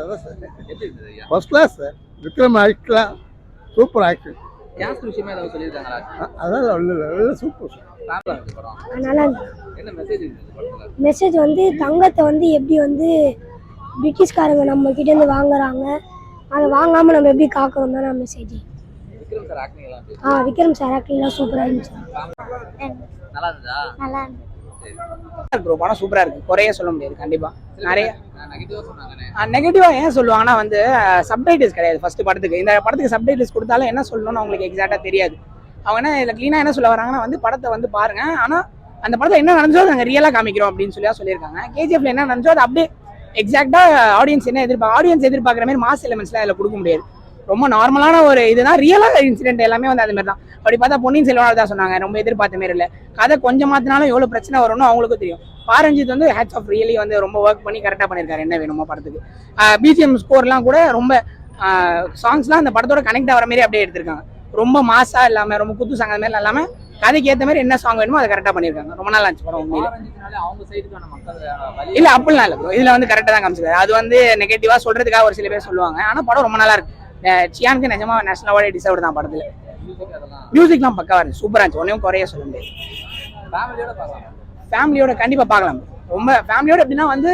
எப்படி இருந்தது ஐயா? First class sir. Vikram actor super actor. Caste விஷயமா ஏதாவது சொல்லியிருக்காங்களா? அதெல்லாம் ஒன்றும் இல்லை, சூப்பர் சார். ஃபேமிலியா இருந்துச்சு படம். நல்லா இருந்துச்சு. என்ன மெசேஜ் இருந்தது படத்துல? மெசேஜ் வந்து தங்கத்தை வந்து எப்படி வந்து பிரிட்டிஷ்காரங்க நம்ம கிட்டேருந்து வாங்குறாங்க, அதை வாங்காமல் நம்ம எப்படி காக்கிறோம் தானே மெசேஜ். விக்ரம் சார் ஆக்டிங் எல்லாம் எப்படி இருந்துச்சு? விக்ரம் சார் ஆக்டிங்லாம் சூப்பராக இருந்துச்சு. நல்லா இருந்ததா? நல்லா இருந்துச்சு. ப்ரோ படம் சூப்பரா இருக்கு, குறையே சொல்ல முடியாது. கண்டிப்பா நிறைய நெகட்டிவா சொன்னாங்கனே. நெகட்டிவா ஏன் சொல்லுவாங்கன்னா வந்து சப்டைட்டில்ஸ் கிடையாது ஃபர்ஸ்ட் படத்துக்கு. இந்த படத்துக்கு சப்டைட்டில்ஸ் கொடுத்தாலும் என்ன சொல்லணும்னு அவங்களுக்கு எக்ஸாக்டா தெரியாது. அவங்க என்ன இதில் க்ளீனா என்ன சொல்ல வராங்கன்னா வந்து படத்தை வந்து பாருங்க, ஆனா அந்த படத்தில் என்ன நடந்தோ நாங்கள் ரியலா காமிக்கிறோம் அப்படின்னு சொல்லியிருக்காங்க. கேஜிஎஃப்ல என்ன நடந்தோ அது அப்படியே எக்ஸாக்டா ஆடியன்ஸ் என்ன ஆடியன்ஸ் எதிர்பார்க்குற மாதிரி மாஸ் எலிமெண்ட்ஸ்லாம் அதில் கொடுக்க முடியாது. ரொம்ப நார்மலான ஒரு இதுதான், ரியலா இன்சிடென்ட் எல்லாமே வந்து அது மாதிரி தான். அப்படி பார்த்தா பொன்னியின் செல்வன் தான் சொன்னாங்க, ரொம்ப எதிர்பார்த்த மாதிரி இல்லை. கதை கொஞ்சம் மாத்தினாலும் எவ்வளவு பிரச்சனை வரும்னு அவங்களுக்கும் தெரியும். பாரஞ்சித் வந்து ஹேட்ஸ் ஆஃப் ரியலி வந்து ரொம்ப ஒர்க் பண்ணி கரெக்டாக பண்ணியிருக்காரு என்ன வேணுமோ படத்துக்கு. பிஜிஎம் ஸ்கோர்லாம் கூட ரொம்ப சாங்ஸ்லாம் அந்த படத்தோட கனெக்ட் ஆகிற மாதிரி அப்படியே எடுத்திருக்காங்க. ரொம்ப மாசா இல்லாம ரொம்ப குத்து சாங் அந்த மாதிரி இல்லாம கதைக்கு ஏற்ற மாதிரி என்ன சாங் வேணுமோ அதை கரெக்டாக பண்ணியிருக்காங்க. ரொம்ப நாள் ஆச்சு படம் உண்மையில. அவங்க சைடுக்கான மக்கள் இல்ல அப்படிலாம் இல்லை ப்ரோ, இதுல வந்து கரெக்டாக தான் காமிச்சிருக்காரு. அது வந்து நெகட்டிவா சொல்றதுக்காக ஒரு சில பேர் சொல்லுவாங்க, ஆனா படம் ரொம்ப நல்லா இருக்கு. சியானுக்கு நிஜமா நேஷனல் அவார்டு டிசர்வ் தான் படத்துல. மியூசிக்லாம் பக்காவா இருக்கு, சூப்பரா இருந்துச்சு, ஒன்றையும் குறைய சொல்ல முடியாது. ஃபேமிலியோட கண்டிப்பா பார்க்கலாம். ரொம்ப ஃபேமிலியோட எப்படின்னா வந்து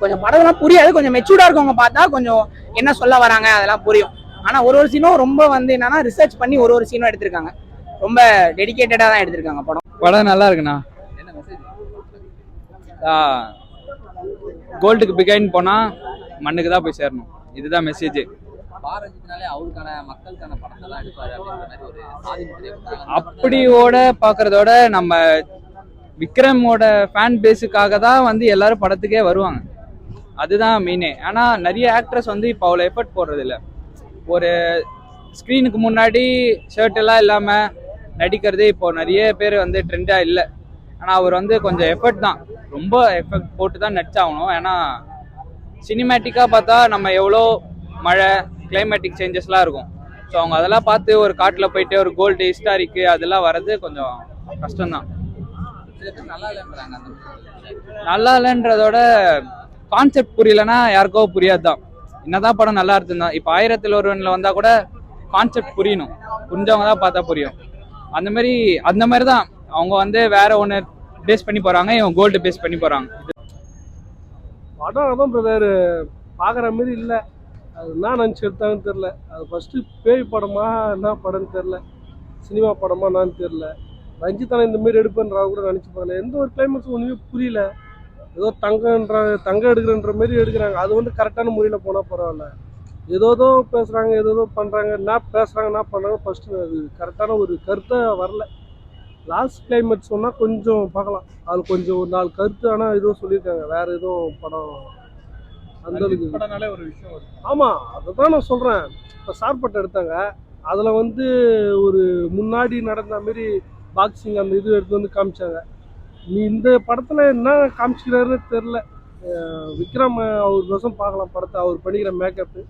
கொஞ்சம் படம்லாம் புரியாது, கொஞ்சம் மெச்சூர்டா இருக்கவங்க பார்த்தா கொஞ்சம் என்ன சொல்ல வராங்க அதெல்லாம் புரியும். ஆனா ஒரு சீனும் ரொம்ப வந்து என்னன்னா ரிசர்ச் பண்ணி ஒரு சீனும் எடுத்திருக்காங்க. ரொம்ப டெடிகேட்டடா தான் எடுத்திருக்காங்க படம். படம் நல்லா இருக்குண்ணா. என்ன மெசேஜ்? கோல்டுக்கு பிகைன் போனா மண்ணுக்கு தான் போய் சேரணும், இதுதான் மெசேஜ். பாரஞ்சித்னாலே அவருக்கான மக்களுக்கான படத்தை தான் எடுப்பாரு அப்படின்ற மாதிரி ஒரு சாதி முத்திரையை கொடுத்தாங்க. அப்படியோட பாக்குறதோட நம்ம விக்ரமோட ஃபேன் பேஸுக்காக தான் வந்து எல்லாரும் படத்துக்கே வருவாங்க, அதுதான் மெயினே. ஆனா நிறைய ஆக்ட்ரஸ் வந்து இப்போ அவ்வளோ எஃபர்ட் போடுறது இல்லை. ஒரு ஸ்க்ரீனுக்கு முன்னாடி ஷர்ட் எல்லாம் இல்லாம நடிக்கிறதே இப்போ நிறைய பேர் வந்து ட்ரெண்டா இல்லை. ஆனா அவர் வந்து கொஞ்சம் எஃபர்ட் தான், ரொம்ப எஃபர்ட் போட்டு தான் நடிச்சாகணும். ஏன்னா சினிமேட்டிக்கா பார்த்தா நம்ம எவ்வளோ மழை கிளைமேட்டிக் சேஞ்சஸ்லாம் இருக்கும். ஸோ அவங்க அதெல்லாம் பார்த்து ஒரு காட்டில் போயிட்டு ஒரு கோல்டு ஹிஸ்டாரிக்கு அதெல்லாம் வர்றது கொஞ்சம் கஷ்டம்தான். சில பேர் நல்லா இல்லைன்றாங்க. அந்த நல்லா இல்லைன்றதோட கான்செப்ட் புரியலன்னா யாருக்கோ புரியாதுதான். என்னதான் படம் நல்லா இருக்குதான். இப்போ 1000ல் ஒருவன்ல வந்தா கூட கான்செப்ட் புரியணும், புரிஞ்சவங்க தான் பார்த்தா புரியும். அந்த மாதிரி தான் அவங்க வந்து வேற ஒன்று பேஸ் பண்ணி போறாங்க, இவங்க கோல்டு பேஸ் பண்ணி போறாங்க. படம் அதான் பிரதர் பார்க்குற மாதிரி இல்லை. அது என்ன நினச்சி எடுத்தாங்கன்னு தெரில. அது ஃபஸ்ட்டு பேய் படமா என்ன படம்னு தெரில, சினிமா படமா என்னான்னு தெரில. ரஞ்சித்தான இந்த மாதிரி எடுப்பேன்றாங்க கூட நினச்சி பார்க்கல. எந்த ஒரு கிளைமேக்ஸும் ஒன்றுமே புரியல. ஏதோ தங்கம் எடுக்கிறன்ற மாதிரி எடுக்கிறாங்க. அது வந்து கரெக்டான முறையில் போனால் பரவாயில்ல. ஏதோ பேசுகிறாங்க, ஏதோ பண்ணுறாங்க, என்ன பேசுகிறாங்க என்ன பண்ணுறாங்க, ஃபஸ்ட்டு அது கரெக்டான ஒரு கருத்தை வரல. லாஸ்ட் கிளைமேக்ஸ் சொன்னால் கொஞ்சம் பார்க்கலாம், அது கொஞ்சம் ஒரு 4 கருத்து. ஆனால் ஏதோ சொல்லியிருக்காங்க, வேறு எதுவும் படம் அந்த அளவுக்கு ஒரு விஷயம். ஆமாம், அதை தான் நான் சொல்கிறேன். இப்போ சார்பட்டை எடுத்தாங்க, அதில் வந்து ஒரு முன்னாடி நடந்த மாரி பாக்ஸிங் அந்த இது எடுத்து வந்து காமிச்சாங்க. நீ இந்த படத்தில் என்ன காமிச்சிக்கிறாருன்னு தெரில. விக்ரம் அவர் வருஷம் பார்க்கலாம் படத்தை, அவர் பண்ணிக்கிற மேக்கப்பு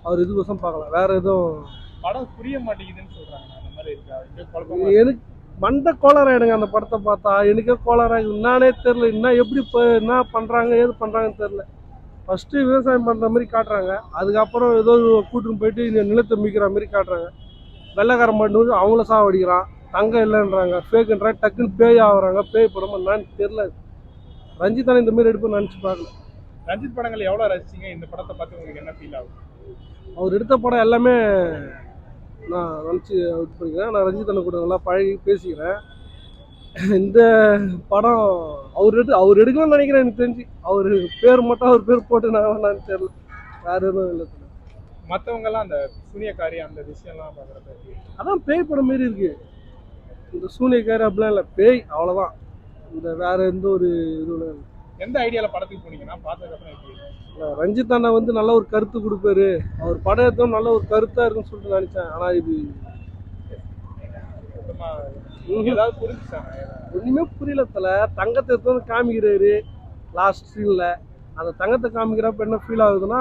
அவர் இது வருஷம் பார்க்கலாம். வேற எதுவும் படம் புரிய மாட்டேங்குதுன்னு சொல்றாங்க. அந்த மாதிரி இருக்கு. எனக்கு மண்டை கோளாறாயிடுங்க அந்த படத்தை பார்த்தா. எனக்கே கோளாறாயிடுது, என்னானே தெரில. இன்னும் எப்படி இப்போ என்ன பண்ணுறாங்க ஏது பண்ணுறாங்கன்னு தெரில. ஃபஸ்ட்டு விவசாயம் பண்ணுற மாதிரி காட்டுறாங்க, அதுக்கப்புறம் ஏதோ கூட்டுன்னு போயிட்டு இந்த நிலத்தை மிக்கிற மாதிரி காட்டுறாங்க. வெள்ளைக்காரன் பண்ணும்போது அவங்கள சாவடிக்கிறான், தங்கம் இல்லைன்றாங்க, ஃபேக்குன்றாங்க, டக்குன்னு பேய் ஆகுறாங்க. பேய் படமா என்னான்னு தெரில. ரஞ்சித்தானே இந்த மாதிரி எடுப்புன்னு நினச்சி பார்க்கல. ரஞ்சித் படங்கள் எவ்வளோ ரசிச்சிங்க? இந்த படத்தை பார்த்து உங்களுக்கு என்ன ஃபீல் ஆகும்? அவர் எடுத்த படம் எல்லாமே நான் நினச்சி இது பண்ணிக்கிறேன். நான் ரஞ்சித்தானை கூட நல்லா பழகி பேசிக்கிறேன். இந்த படம் அவர் எடுக்கணும்னு நினைக்கிறேன். எனக்கு தெரிஞ்சு அவர் பேர் மட்டும் அவர் பேர் போட்டு நான் தெரியல, வேற எதுவும் இல்லை. மற்றவங்கெல்லாம் அந்த சூனியக்காரி அந்த விஷயம்லாம் பார்க்குறது அதான் பேய் படம் மாரி இருக்கு. இந்த சூனியக்காரி அப்படிலாம் இல்லை, பேய் அவ்வளோதான். இந்த வேற எந்த ஒரு இதுவும் இல்லை. எந்த ஐடியாவில் படத்துக்கு போனீங்கன்னா பார்த்ததுக்கப்புறம் எப்படி? ரஞ்சித் அண்ணா வந்து நல்ல ஒரு கருத்து கொடுப்பாரு, அவர் படம் எடுத்தோம் நல்ல ஒரு கருத்தாக இருக்குன்னு சொல்லிட்டு நினச்சேன். ஆனால் இது ஏதாவது புரிஞ்சுச்சாங்க? ஒன்றுமே புரியல. தங்கத்தை எடுத்து காமிக்கிறாரு லாஸ்ட் சீனில். அந்த தங்கத்தை காமிக்கிறப்ப என்ன ஃபீல் ஆகுதுன்னா,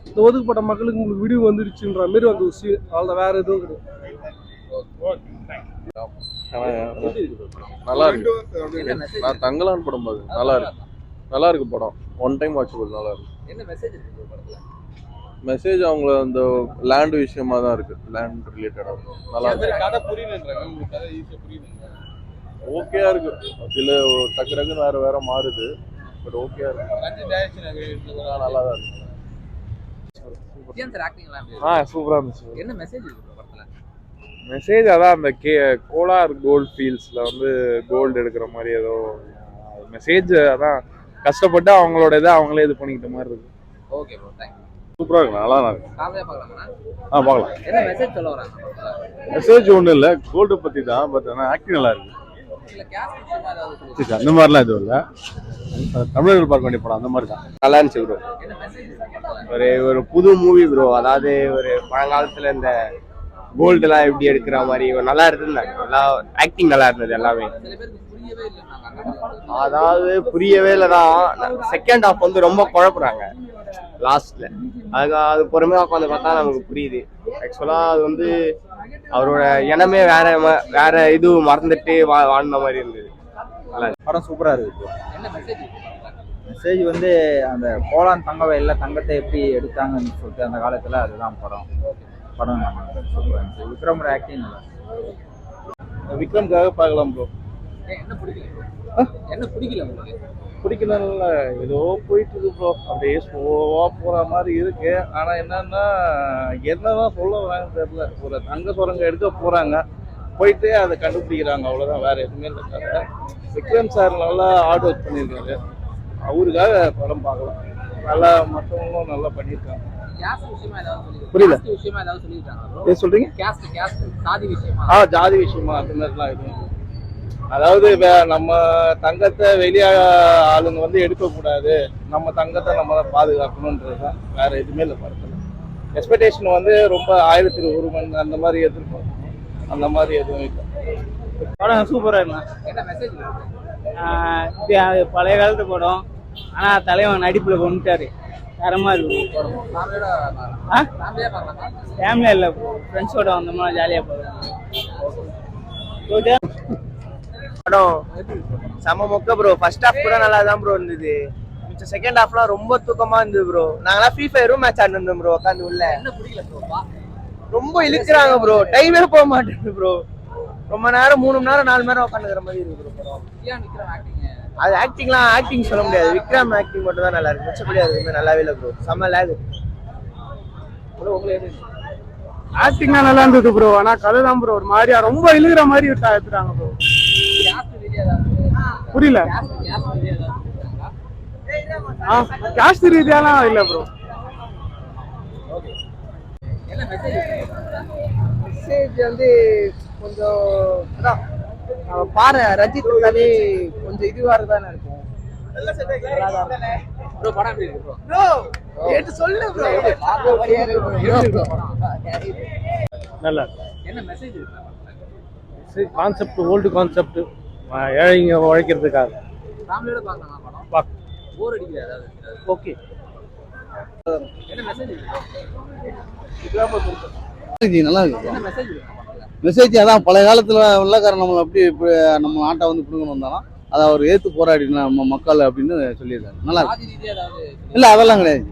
இந்த ஒதுக்கப்பட்ட மக்களுக்கு உங்களுக்கு விடிவு வந்துடுச்சுன்ற மாரி வந்து ஒரு சீன், அவ்வளோ வேற எதுவும் கிடையாது. நல்லா இருக்கு. நான் தங்கலான் படம் பாரு, நல்லா இருக்கு படம். ஒன் டைம் வாட்சபிள், நல்லா இருக்கு. என்ன மெசேஜ் இருக்கு படத்துல? மெசேஜ் அவங்கள அந்த லேண்ட் விஷயமா தான் இருக்கு, லேண்ட் ரிலேட்டடா நல்லா இருக்கு. கதை புரியலன்றாங்க, உங்களுக்கு கதை ஈஸியா புரியுதுங்க. ஓகேயா இருக்கு. சில டக்கு டக்குன்னு வேற வேற மாறுது, பட் ஓகேயா இருக்கு. ரஞ்சித் டைரக்ஷன் நல்லா தான் இருக்கு. விஜயன் சார் ஆக்டிங் எல்லாம் எப்படி இருக்கு? சூப்பரா இருந்துச்சு. என்ன மெசேஜ் இருக்கு படத்துல? மெசேஜ் அதான் அந்த கோலார் கோல்ட் ஃபீல்ட்ஸ்ல வந்து கோல்டு எடுக்கிற மாதிரி ஏதோ மெசேஜ், அதான் கஷ்டப்பட்டு அவங்களோட இதை அவங்களே இது பண்ணிக்கிட்ட மாதிரி இருக்கு. Okay bro, thank you. சூப்பரா இருக்கு, நல்லா தான் இருக்கு. காலையில பார்க்கலாமா? பார்க்கலாம். என்ன மெசேஜ் சொல்ல வராங்க? மெசேஜ் ஒன்றும் இல்லை, கோல்டு பத்தி தான், பட் ஆனால் ஆக்டிங் நல்லா இருக்கு. இல்ல கேஸ்ட் விஷயமா ஏதாவது சொல்லுங்க. அந்த மாதிரிலாம் எதுவும் இல்லை, தமிழர்கள் பார்க்க வேண்டிய படம் அந்த மாதிரி தான். நல்லா இருந்துச்சு ப்ரோ. என்ன மெசேஜ் இருக்கு? ஒரு புது மூவி ப்ரோ. அதாவது ஒரு பழங்காலத்துல இந்த கோல்டுலாம் எப்படி எடுக்கிற மாதிரி நல்லா இருந்தது. நல்லா ஆக்டிங் நல்லா இருந்தது எல்லாமே. சில பேருக்கு புரியவே இல்லைன்னாங்க. அதாவது புரியவே இல்லைதான். செகண்ட் ஹாஃப் வந்து ரொம்ப குழப்புறாங்க லாஸ்ட்ல. அது பொறுமையாக உட்காந்து பார்த்தா நமக்கு புரியுது. ஆக்சுவலா அது வந்து அவரோட எண்ணமே வேற இது மறந்துட்டு வாழ்ந்த மாதிரி இருந்தது. படம் சூப்பரா இருக்கு. என்ன மெசேஜ் இருக்கு? மெசேஜ் வந்து அந்த போலான் தங்க வயல்ல தங்கத்தை எப்படி எடுத்தாங்கன்னு சொல்லிட்டு அந்த காலத்துல அதுதான் படம் சூப்பரா இருந்துச்சு. விக்ரமோட ஆக்டிங் விக்ரம்காக பார்க்கலாம் ப்ரோ. என்ன பிடிக்கல bro? என்ன பிடிக்கல உங்களுக்கு? பிடிக்கல, ஏதோ போயிட்டு இருக்கு ப்ரோ. அப்படியே ஸ்லோவா போற மாதிரி இருக்கு. ஆனா என்னதான் சொல்ல வராங்கன்னு தெரியல. ஒரு தங்க சுரங்க எடுக்க போறாங்க, போயிட்டு அதை கண்டுபிடிக்கிறாங்க, அவ்வளவுதான், வேற எதுவுமே இல்லை. விக்ரம் சார் நல்லா ஹார்ட் ஒர்க் பண்ணியிருக்காரு, அவருக்காக படம் பார்க்கலாம். நல்லா மற்றவங்களும் நல்லா பண்ணியிருக்காங்க. கேஸ்ட் விஷயமா ஏதாவது சொல்லிருக்காங்க? புரியல. கேஸ்ட் விஷயமா ஏதாவது சொல்லிருக்காங்க bro? ஏன் சொல்றீங்க? கேஸ்ட் சாதி விஷயமா? ஜாதி விஷயமா அந்த மாதிரிலாம் எதுவும். அதாவது நம்ம தங்கத்தை வெளியே ஆளுங்க வந்து எடுக்கக்கூடாது, நம்ம தங்கத்தை நம்ம தான் பாதுகாக்கணுன்றது தான், வேற எதுவுமே இல்லை படத்தில். எக்ஸ்பெக்டேஷன் வந்து ரொம்ப 1001 அந்த மாதிரி எதிர்பார்க்கணும், அந்த மாதிரி எதுவும் இல்லை. படம் சூப்பராக இருக்கும். என்ன மெசேஜ் இருக்கு? இது பழைய காலத்து படம். ஆனால் தலைவன் நடிப்பில் கொண்டுட்டாரு, தரமாக இருக்கும். ஃபேமிலியோட ஃபேமிலியா பார்க்கலாமா? ஃபேமிலியாக இல்லை ப்ரோ, ஃப்ரெண்ட்ஸோட வந்தோம்னா ஜாலியாக போகலாம். படம் செம மொக்க ப்ரோ. ஃபர்ஸ்ட் ஹாஃப் கூட நல்லா தான் ப்ரோ இருந்தது. மிச்சம் செகண்ட் ஹாஃப்லாம் ரொம்ப தூக்கமா இருந்தது ப்ரோ. நாங்களாம் ஃப்ரீ ஃபயரும் மேட்ச் ஆடிருந்தோம் ப்ரோ உட்காந்து உள்ள. என்ன பிடிக்கல ப்ரோ? ரொம்ப இழுக்கிறாங்க ப்ரோ, டைமே போக மாட்டேங்குது ப்ரோ. ரொம்ப நேரம் 3 மணி நேரம் 4 மணி நேரம் உட்காந்துக்கிற மாதிரி இருக்கு ப்ரோ படம். ஏன் விக்ரம் ஆக்டிங்? அது ஆக்டிங் சொல்ல முடியாது. விக்ரம் ஆக்டிங் மட்டும் தான் நல்லா இருக்கு, மிச்சப்படி அது எதுவுமே நல்லாவே இல்லை ப்ரோ. செம்ம லேக். ஆக்டிங்லாம் நல்லா இருந்தது ப்ரோ. ஆனா கதை தான் ப்ரோ ஒரு மாதிரியா ரொம்ப இழுகிற மாதிரி எடுத்துட்டாங்க ப்ரோ. கேஸ்ட் ரீதியா ஏதாவது? புரியல. கேஸ்ட் ரீதியா ஏதாவது சொல்லிருக்காங்க? காஸ்ட் ரீதியாலாம் இல்லை ப்ரோ. ஓகே. என்ன மெசேஜ் இருக்கு? மெசேஜ் வந்து கொஞ்சம் அதான் பாரு ரஞ்சித் இருந்தாலே கொஞ்சம் இதுவாக தானே இருக்கும். ப்ரோ படம் எப்படி இருக்கு ப்ரோ? ப்ரோ கேட்டு சொல்லு ப்ரோ. நல்லா என்ன மெசேஜ் இருக்கு? கான்செப்ட், ஓல்டு கான்செப்ட், ஏழைங்க உழைக்கிறதுக்காக. ஃபேமிலியோட பார்க்கலாமா படம்? போர் அடிக்கல ஏதாவது? ஓகே. என்ன மெசேஜ் இருக்கு? நல்லா இருக்கு. என்ன மெசேஜ் இருக்கு படத்துல? மெசேஜ் அதான் பழைய காலத்துல உள்ளக்காரன் நம்மளை அப்படி நம்ம நாட்டை வந்து பிடுங்கணும் வந்தாலும் அதை அவர் ஏற்று போராடினா நம்ம மக்கள் அப்படின்னு சொல்லியிருக்காரு. நல்லா இருக்கு. சாதி ரீதியா ஏதாவது? இல்லை அதெல்லாம் கிடையாது.